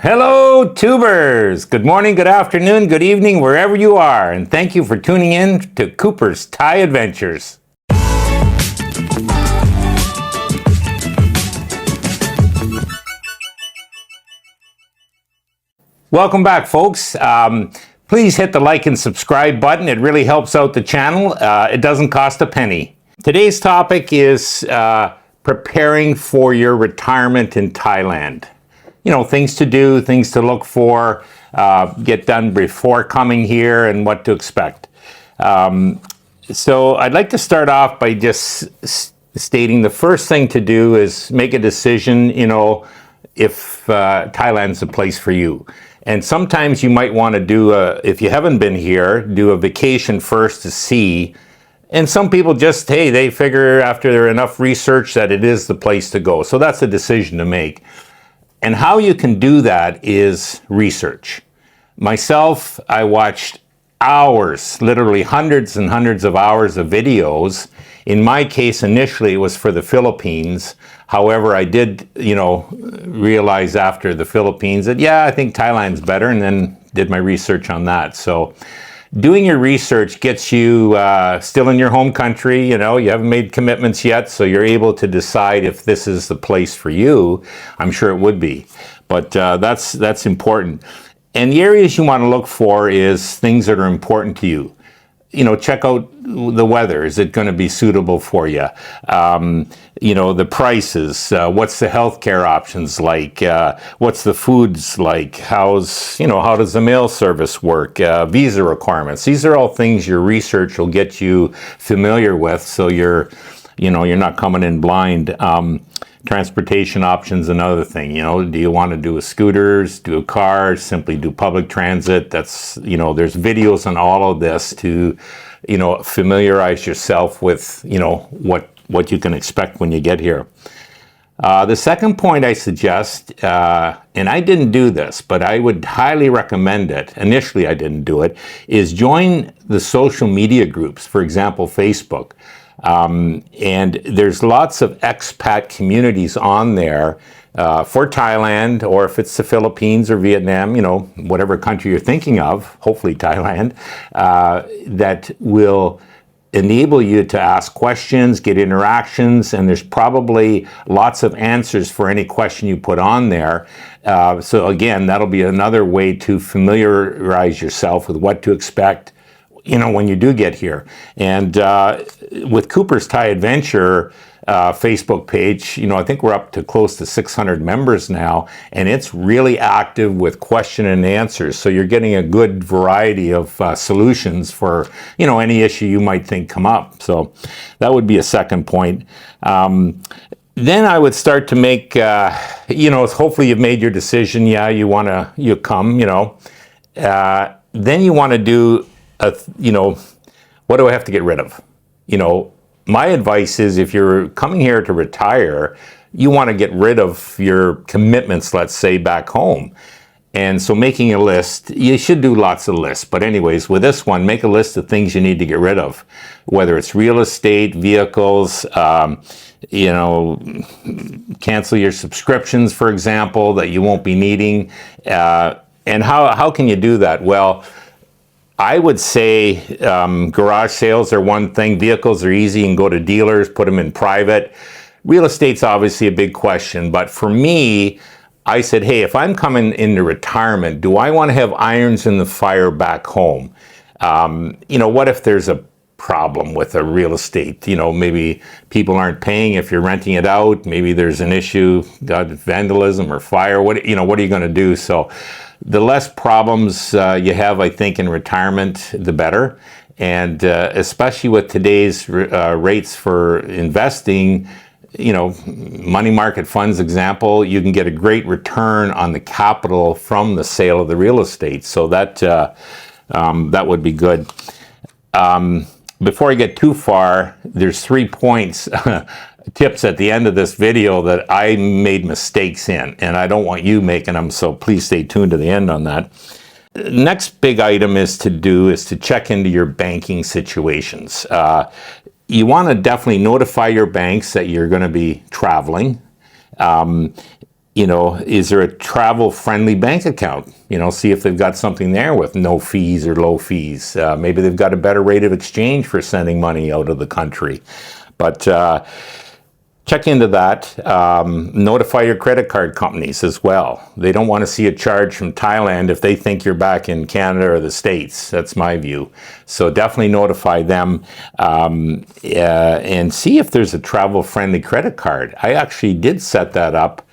Hello, tubers! Good morning, good afternoon, good evening, wherever you are, and thank you for tuning in to Cooper's Thai Adventures. Welcome back, folks. Please hit the like and subscribe button. It really helps out the channel. It doesn't cost a penny. Today's topic is preparing for your retirement in Thailand. You know, things to do, things to look for, get done before coming here, and what to expect. So I'd like to start off by just stating the first thing to do is make a decision, if Thailand's a place for you. And sometimes you might want to do, if you haven't been here, do a vacation first to see. And some people just, they figure after enough research that it is the place to go. So that's a decision to make. And how you can do that is research. Myself, I watched hours, literally hundreds and hundreds of hours of videos. In my case, initially, it was for the Philippines. However, I did, realize after the Philippines that, I think Thailand's better, and then did my research on that. So doing your research gets you still in your home country, you haven't made commitments yet, so you're able to decide if this is the place for you. I'm sure it would be, but that's important. And the areas you want to look for is things that are important to you. Check out the weather. Is it going to be suitable for you? The prices. What's the healthcare options like? What's the foods like? How does the mail service work? Visa requirements. These are all things your research will get you familiar with, so you're not coming in blind. Transportation options, another thing. Do you want to do a scooters, do a car, simply do public transit? That's, there's videos on all of this to, familiarize yourself with, what you can expect when you get here. The second point I suggest, and I didn't do this, but I would highly recommend it. Initially, I didn't do it, is join the social media groups, for example, Facebook. And there's lots of expat communities on there for Thailand, or if it's the Philippines or Vietnam, whatever country you're thinking of, hopefully Thailand, that will enable you to ask questions, get interactions, and there's probably lots of answers for any question you put on there. So again, that'll be another way to familiarize yourself with what to expect when you do get here. And with Cooper's Thai Adventure Facebook page, I think we're up to close to 600 members now, and it's really active with question and answers. So you're getting a good variety of solutions for, any issue you might think come up. So that would be a second point. Then I would start to make, hopefully you've made your decision. You come, then you want to do what do I have to get rid of? My advice is if you're coming here to retire, you want to get rid of your commitments, let's say, back home. And so making a list, you should do lots of lists. But anyways, with this one, make a list of things you need to get rid of, whether it's real estate, vehicles, cancel your subscriptions, for example, that you won't be needing. And how can you do that? Well, I would say garage sales are one thing. Vehicles are easy. You can go to dealers, put them in private. Real estate's obviously a big question. But for me, I said, if I'm coming into retirement, do I want to have irons in the fire back home? What if there's a problem with a real estate? Maybe people aren't paying if you're renting it out. Maybe there's an issue, vandalism or fire. What are you going to do? So the less problems you have, I think, in retirement, the better. And especially with today's rates for investing, money market funds example, you can get a great return on the capital from the sale of the real estate. So that would be good. Before I get too far, there's 3 points, tips at the end of this video that I made mistakes in, and I don't want you making them, so please stay tuned to the end on that. Next big item is to check into your banking situations. You want to definitely notify your banks that you're going to be traveling. is there a travel-friendly bank account? See if they've got something there with no fees or low fees. Maybe they've got a better rate of exchange for sending money out of the country. But check into that. Notify your credit card companies as well. They don't want to see a charge from Thailand if they think you're back in Canada or the States. That's my view. So definitely notify them and see if there's a travel-friendly credit card. I actually did set that up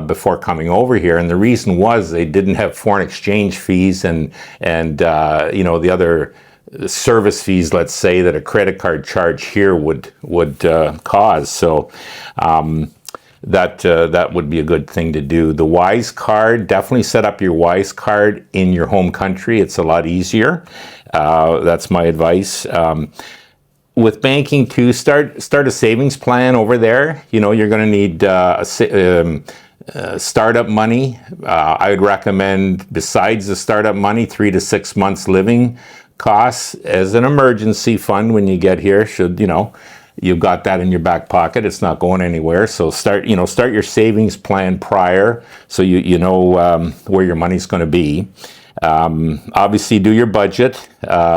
before coming over here, and the reason was they didn't have foreign exchange fees and the other service fees, let's say, that a credit card charge here would cause. So that would be a good thing to do. The Wise card, definitely set up your Wise card in your home country. It's a lot easier. That's my advice. With banking too, start a savings plan over there. You're going to need startup money. I would recommend, besides the startup money, 3 to 6 months living costs as an emergency fund when you get here. You've got that in your back pocket. It's not going anywhere. So start your savings plan prior, so you know where your money's going to be. Obviously do your budget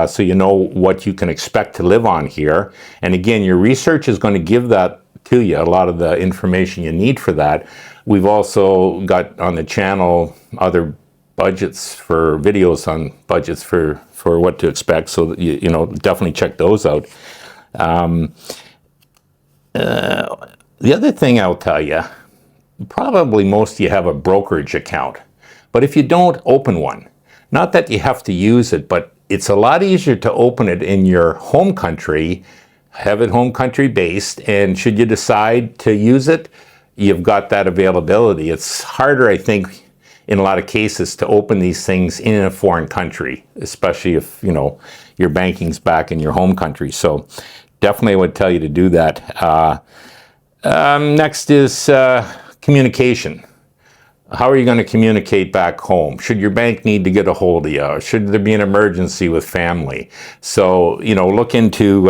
so you know what you can expect to live on here. And again, your research is going to give that to you, a lot of the information you need for that. We've also got on the channel other budgets for videos on budgets for what to expect. So definitely check those out. The other thing I'll tell you, probably most of you have a brokerage account, but if you don't, open one. Not that you have to use it, but it's a lot easier to open it in your home country, have it home country based, and should you decide to use it, you've got that availability. It's harder, I think, in a lot of cases to open these things in a foreign country, especially if, your banking's back in your home country. So definitely would tell you to do that. Next is communication. How are you going to communicate back home? Should your bank need to get a hold of you? Should there be an emergency with family? So, look into,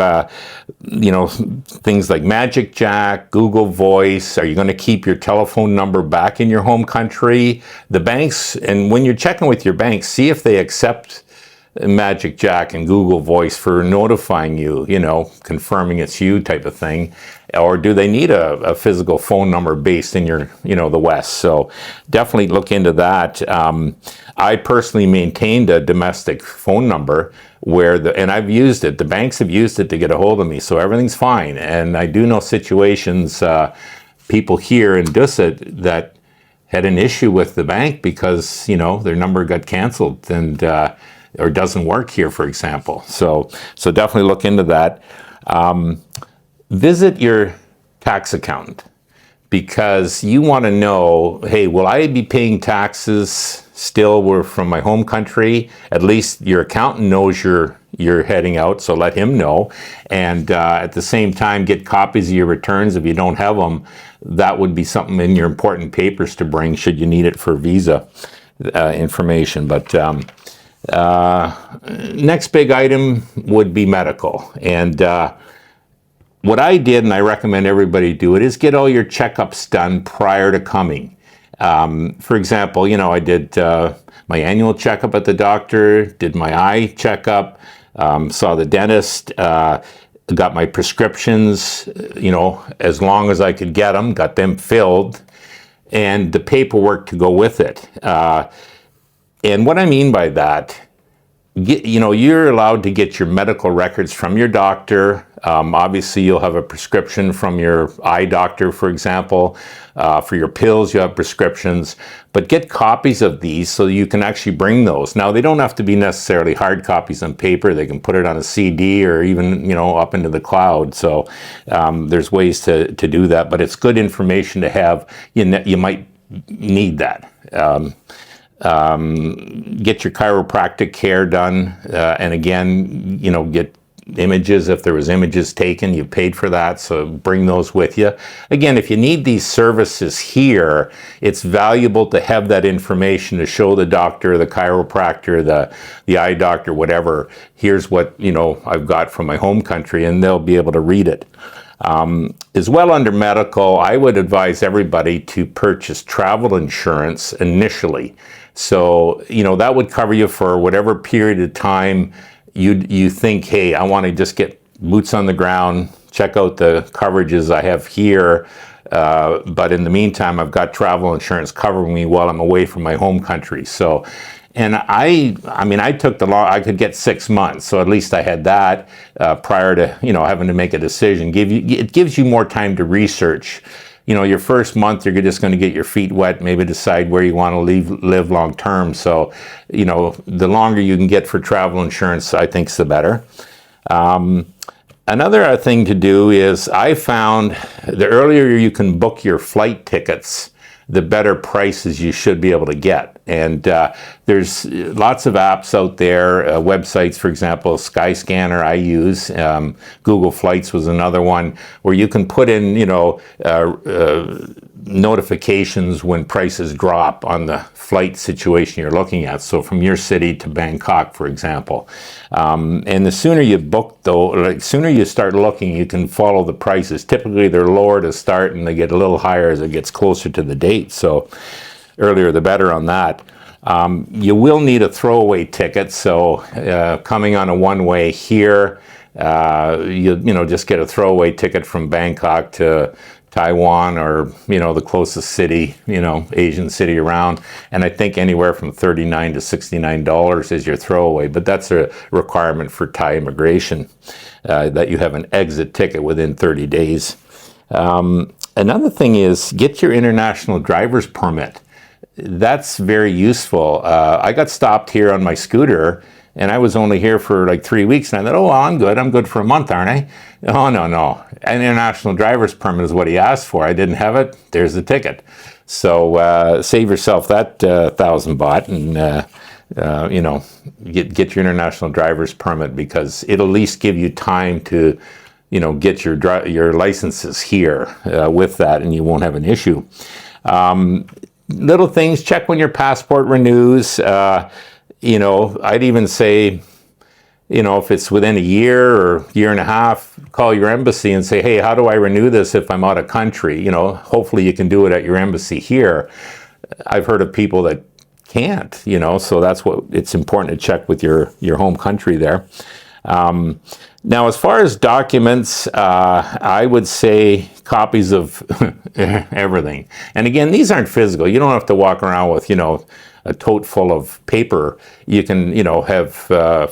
things like Magic Jack, Google Voice. Are you going to keep your telephone number back in your home country? The banks, and when you're checking with your bank, see if they accept Magic Jack and Google Voice for notifying you, confirming it's you type of thing. Or do they need a physical phone number based in your, the West? So definitely look into that. I personally maintained a domestic phone number and I've used it. The banks have used it to get a hold of me, so everything's fine. And I do know situations, people here in Dusit that had an issue with the bank because, their number got canceled and or doesn't work here, for example. So definitely look into that. Visit your tax accountant because you want to know, hey, will I be paying taxes still from my home country? At least your accountant knows you're heading out, so let him know. And at the same time, get copies of your returns if you don't have them. That would be something in your important papers to bring should you need it for visa information. But next big item would be medical. And what I did, and I recommend everybody do it, is get all your checkups done prior to coming. For example, I did my annual checkup at the doctor, did my eye checkup, saw the dentist, got my prescriptions, as long as I could get them, got them filled, and the paperwork to go with it. And what I mean by that, you're allowed to get your medical records from your doctor. Obviously, you'll have a prescription from your eye doctor, for example. For your pills, you have prescriptions. But get copies of these so you can actually bring those. Now, they don't have to be necessarily hard copies on paper. They can put it on a CD or even, up into the cloud. So there's ways to do that. But it's good information to have. You might need that. Get your chiropractic care done, and again, get images. If there was images taken, you paid for that, so bring those with you. Again, if you need these services here, it's valuable to have that information to show the doctor, the chiropractor, the eye doctor, whatever. Here's what I've got from my home country, and they'll be able to read it. As well, under medical, I would advise everybody to purchase travel insurance initially. So, that would cover you for whatever period of time you think, hey, I want to just get boots on the ground, check out the coverages I have here. But in the meantime, I've got travel insurance covering me while I'm away from my home country. So, and I took I could get 6 months. So at least I had that prior to, having to make a decision. It gives you more time to research. Your first month, you're just going to get your feet wet, maybe decide where you want to live long term. So, the longer you can get for travel insurance, I think is the better. Another thing to do is I found the earlier you can book your flight tickets, the better prices you should be able to get. And there's lots of apps out there, websites, for example, Skyscanner I use, Google Flights was another one, where you can put in, notifications when prices drop on the flight situation you're looking at. So from your city to Bangkok, for example. And the sooner you book, though, sooner you start looking, you can follow the prices. Typically, they're lower to start, and they get a little higher as it gets closer to the date. So earlier the better on that. You will need a throwaway ticket. So coming on a one-way here, just get a throwaway ticket from Bangkok to Taiwan or, the closest city, Asian city around. And I think anywhere from $39 to $69 is your throwaway. But that's a requirement for Thai immigration, that you have an exit ticket within 30 days. Another thing is get your international driver's permit. That's very useful. I got stopped here on my scooter, and I was only here for like 3 weeks, and I thought, oh, well, I'm good for a month, aren't I? Oh, no. An international driver's permit is what he asked for. I didn't have it. There's the ticket. So save yourself that 1,000 baht and, get your international driver's permit, because it'll at least give you time to, get your licenses here with that, and you won't have an issue. Little things, check when your passport renews. I'd even say, if it's within a year or year and a half, call your embassy and say, hey, how do I renew this if I'm out of country? Hopefully you can do it at your embassy here. I've heard of people that can't, so that's what it's important to check with your home country there. Now, as far as documents, I would say copies of everything. And again, these aren't physical. You don't have to walk around with, a tote full of paper. You can, have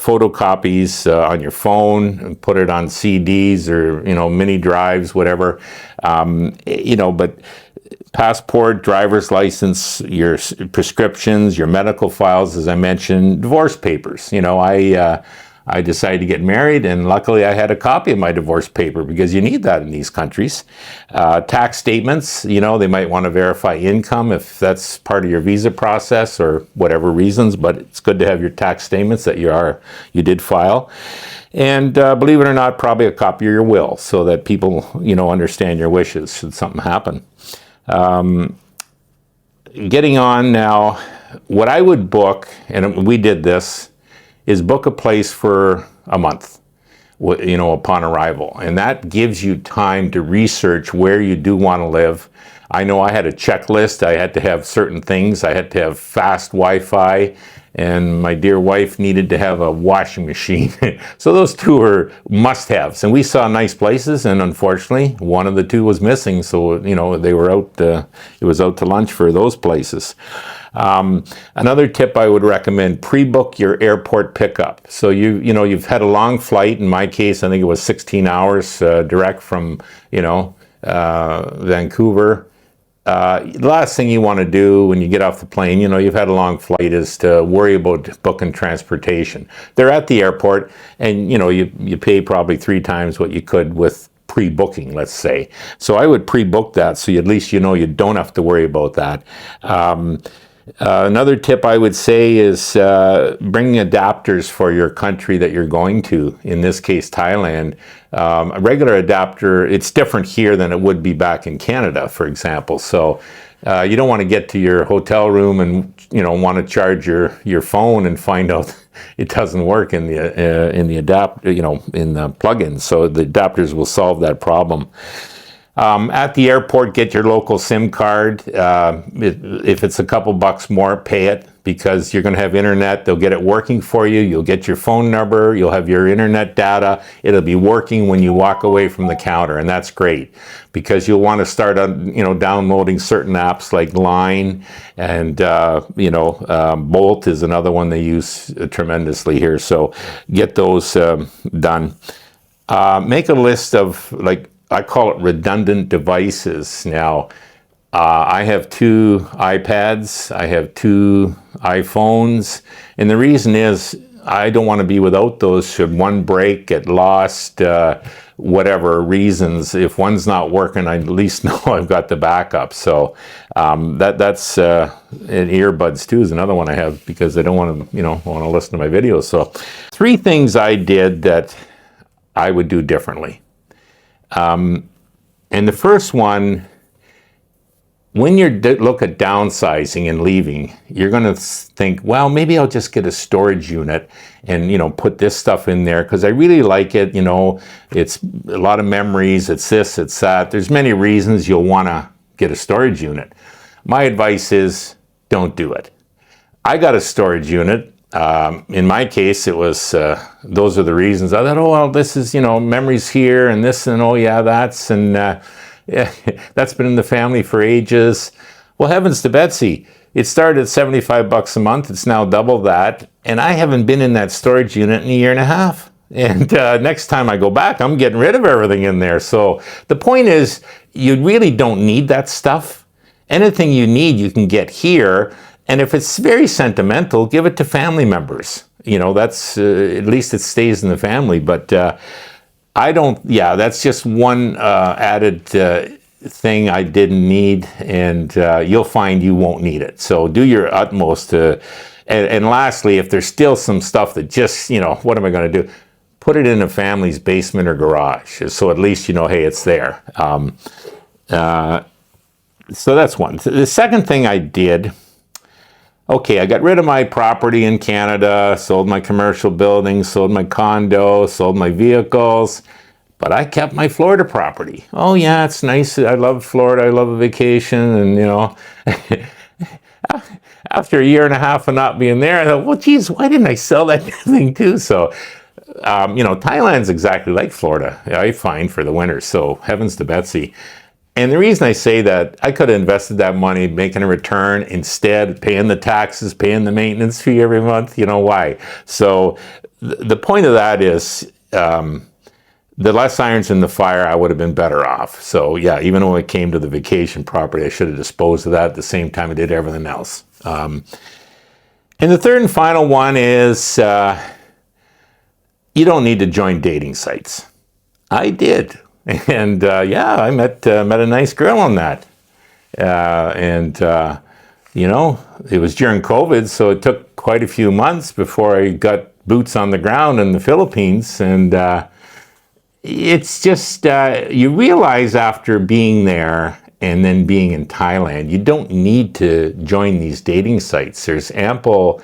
photocopies on your phone and put it on CDs or, mini drives, whatever. But passport, driver's license, your prescriptions, your medical files, as I mentioned, divorce papers. I decided to get married, and luckily I had a copy of my divorce paper, because you need that in these countries. Tax statements, they might want to verify income if that's part of your visa process or whatever reasons, but it's good to have your tax statements that you did file. And believe it or not, probably a copy of your will, so that people, understand your wishes should something happen. Getting on now, what I would book, and we did this, is book a place for a month, upon arrival. And that gives you time to research where you do want to live. I know I had a checklist. I had to have certain things. I had to have fast Wi-Fi, and my dear wife needed to have a washing machine. So those two are must-haves. And we saw nice places, and unfortunately, one of the two was missing. So, they were out, it was out to lunch for those places. Another tip I would recommend, pre-book your airport pickup. So you've had a long flight. In my case, I think it was 16 hours direct from, Vancouver. The last thing you want to do when you get off the plane, you've had a long flight, is to worry about booking transportation. They're at the airport, and, you pay probably 3 times what you could with pre-booking, let's say. So I would pre-book that, so at least you don't have to worry about that. Another tip I would say is bring adapters for your country that you're going to, in this case, Thailand. A regular adapter, it's different here than it would be back in Canada, for example. So You don't want to get to your hotel room and want to charge your phone and find out it doesn't work in the adapter, in the plugins. So the adapters will solve that problem. At the airport, get your local SIM card. If it's a couple bucks more, pay it, because you're going to have internet. They'll get it working for you. You'll get your phone number. You'll have your internet data. It'll be working when you walk away from the counter, and that's great, because you'll want to start downloading certain apps like Line, and Bolt is another one they use tremendously here. So get those done. Make a list of, like, I call it redundant devices. Now, I have 2 iPads, I have 2 iPhones, and the reason is I don't want to be without those should one break, get lost, whatever reasons. If one's not working, I at least know I've got the backup. So that's and earbuds too is another one I have, because I don't want to listen to my videos. So 3 things I did that I would do differently. And the first one, when you look at downsizing and leaving, you're going to think, well, maybe I'll just get a storage unit and, put this stuff in there because I really like it. It's a lot of memories. It's this, it's that. There's many reasons you'll want to get a storage unit. My advice is don't do it. I got a storage unit. In my case, it was, those are the reasons. I thought, oh, well, this is, memories here and this and, oh, yeah, that's, and yeah, that's been in the family for ages. Well, heavens to Betsy, it started at $75 a month. It's now double that. And I haven't been in that storage unit in a year and a half. And next time I go back, I'm getting rid of everything in there. So the point is, you really don't need that stuff. Anything you need, you can get here. And if it's very sentimental, give it to family members. That's at least it stays in the family. But that's just one added thing I didn't need, and you'll find you won't need it. So do your utmost to, and lastly, if there's still some stuff that just, what am I going to do? Put it in a family's basement or garage. So at least hey, it's there. So that's one. The second thing I did, okay, I got rid of my property in Canada, sold my commercial buildings, sold my condo, sold my vehicles, but I kept my Florida property. Oh yeah, it's nice. I love Florida. I love a vacation. And, after a year and a half of not being there, I thought, well, geez, why didn't I sell that thing too? So, Thailand's exactly like Florida, I find, for the winter. So heavens to Betsy. And the reason I say that, I could have invested that money making a return, instead paying the taxes, paying the maintenance fee every month. Why? So the point of that is, the less irons in the fire, I would have been better off. So yeah, even when it came to the vacation property, I should have disposed of that at the same time I did everything else. And the third and final one is, you don't need to join dating sites. I did. And I met a nice girl on that. It was during COVID, so it took quite a few months before I got boots on the ground in the Philippines. And it's just, you realize after being there and then being in Thailand, you don't need to join these dating sites. There's ample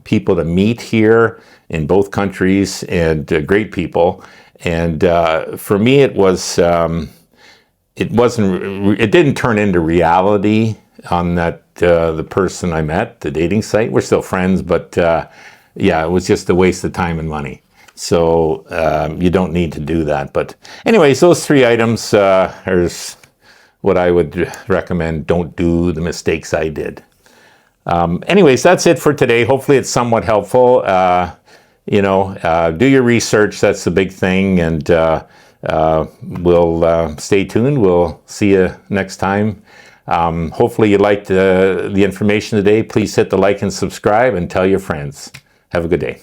people to meet here in both countries, and great people. And for me, it didn't turn into reality on that, the person I met, the dating site. We're still friends, but it was just a waste of time and money. So you don't need to do that. But anyways, those 3 items are what I would recommend. Don't do the mistakes I did. Anyways, that's it for today. Hopefully it's somewhat helpful. Do your research. That's the big thing. And we'll stay tuned. We'll see you next time. Hopefully you liked the information today. Please hit the like and subscribe and tell your friends. Have a good day.